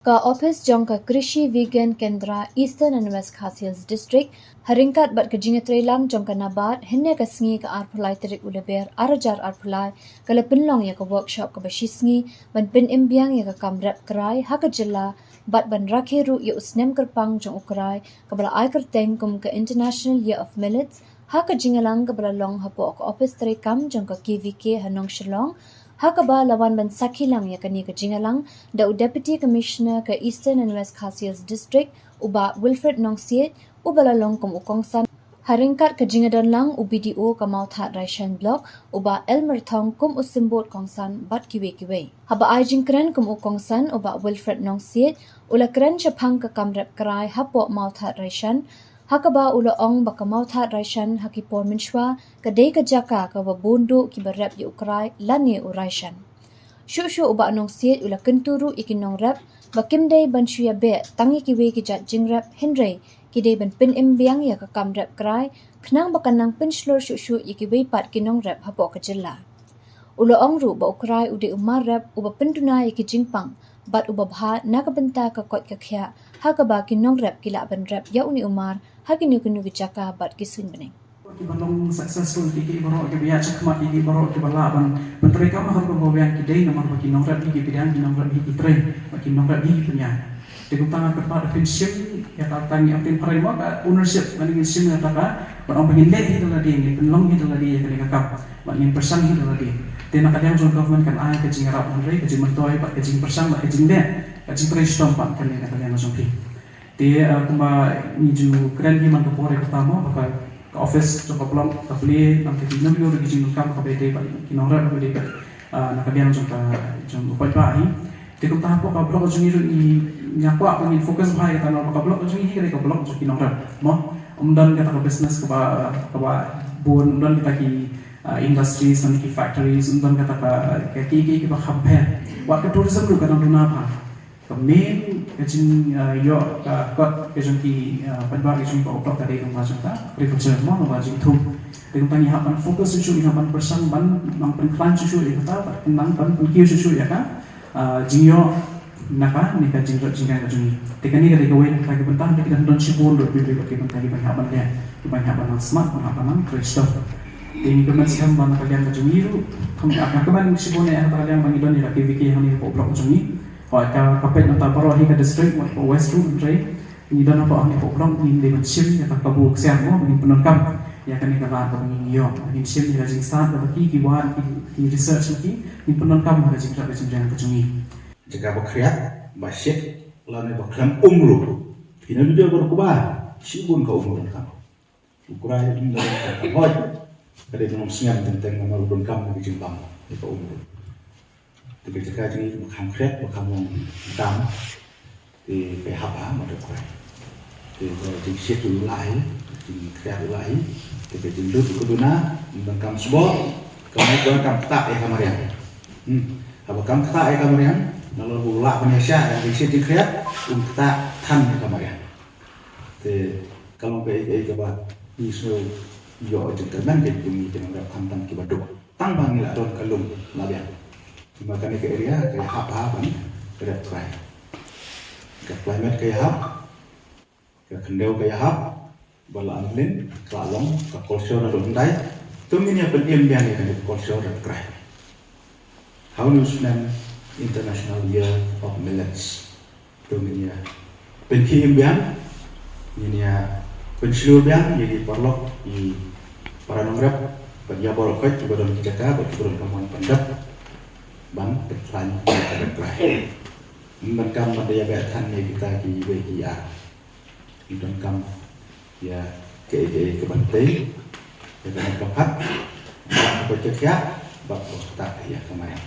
Ka office jong ka Krishi Vegan Kendra Eastern and West Khasias District haringkat bat kejinga trelang jong ka nabat henne ka sngi ka arpulai terik uleber arajar arpulai kala penlong ya ka workshop ka bashisngi ban pen imbiang ya ka kamrap krai ha ka jilla bat ban rakhiru ya usnem kerpang jong ukrai kabala ai kerteng kum ka International Year of Millets ha ka jingalang kabala long hapo ka office terekam jong ka KVK Hanong Shillong Hakaba lawan ban sakilang ya kani ka jingalang da Deputy Commissioner ka Eastern and West Khasias District uba Wilfred Nongsiet ubala long kum ukongsan haringkat ka jingadan lang UBDO ka Mauthat Raishan Block uba Elmer Thong kum usimbot kongsan bat kiwe haba ai jingkran kum ukongsan uba Wilfred Nongsiet ula kran chapang ka kamrap krai hapo Mauthat Raishan Hakaba ula ong baka Mauthat Raishan hakipor minshwa kadai ka jaka ka wabundo ki barap yu ukrai lani uraishan. Shu uba anong siet ula kenturu ikinong rap bakim day ban shuya be tangi kiwe ki jat jingrap henry ki day ban pin imbiang ya ka kam rap krai knang baka nang pinshlor shu ikiwe pat kinong rap hapo ka jilla. Ula ong ru ba ukrai ude umar rap uba pentuna iki jingpang bat uba bha nakabenta ka kot ka khya hakaba kinong rap kila ban rap ya uni umar hakinu kinu jaka bat kisun bening. Ki balong successful ki baro ki biya chakma ki baro ki bala ban menteri kam har ko bian ki dei nomor baki nomor ki bidan ki nomor ki tre baki nomor ki punya de tanga ka pa friendship ya ta tangi apin pare mo ka ownership maning sim ya ta ka ban bagi le hi dala di ni long hi dala di ya ka kap maning person hi dala di de na kadang jong government kan ai ka jing rap andre ka jing mentoi pa ka jing person ka jing le ka jing preston pa kan ne ka kadang jong pi de kuma ni ju kran hi man ko pore pertama baka office jong blog ka beli nam te dinam yo ri jing kam ka bete pa kinora ka bete na ka biang jong upai pa hi te ko ta po ka blog jong ni nyakwa ko ni focus bhai ka na ka blog jong hi ka blog jong kinora mo umdan ka ta business ka ba bon umdan kita ki industries and ki factories umdan ka ta ka ki ba khampe wa ka tourism ru ka na na pa ka main kajing yo ka kot kajing ki panbag kajing pa upload tadi kung masuk ta agriculture mo no kajing thum dengan tanya hapan fokus susu ni hapan person ban mang penklan susu ni kata nang ban penkiu susu ya ka jingyo napa ni kajing rot jingkan kajing tekani ka dekowe ka ka bentang kita don sibol do bi ka bentang ki ban hapan dia ki ban hapan nang smart ban hapan nang kristal ini kemen siam ban ka yang kajing iru thum ka ban sibol ni ka yang ban idon ni ka KVK hani ko upload kajing ni ka kapet nota paro hi ka district wat ko west room tray ni dana pa ani program ni de sim ya ka kabu siam mo ni penonton ya kan ni ka ba ni yo ni sim ni rajin start da ki wan ki research ni penonton ma rajin ka jang ka jungi jaga ba kriat ba shit la ne ba klam umru ina video ba ko ba sibun ka umru ka ukurai ni da ka hoy kada ni siam tentang ma rubun kam ni jimbang ni ka umru từ cái cái này một hàng khét một hàng mông tam thì phải học á mà được phải thì chính xét từ lại chính khét lại thì cái chính nước của Dona mình cầm sport cầm cầm tak ya kamarian apa cầm tak ya kamarian kalau bola Indonesia yang chính xét chính khét tak than ya kamarian thì kalau cái bạn như sau yo chính cái năng cái chính cái năng tham tam cái baduk tăng bằng là don kalung là biar Maka ni ke area ke hap-hapan ke dak try. Ke climate ke hap. Ke kendeu ke hap. Bala anlin, kalong, ke culture na dundai. Tumi ni pen imbian ni ke culture dak try. How new snan International Year of Millets. Tumi ni pen ki imbian ni pen seluruh biang jadi perlok di para nongrap pen ya bolok kai tu badon jaka bagi turun kamuan pandap ban petlan pada kerai. Menkam daya betan ni kita ki WIA. Menkam ya ke bantai. Ya kan kapat. Apa cekya bab tak ya kemayan.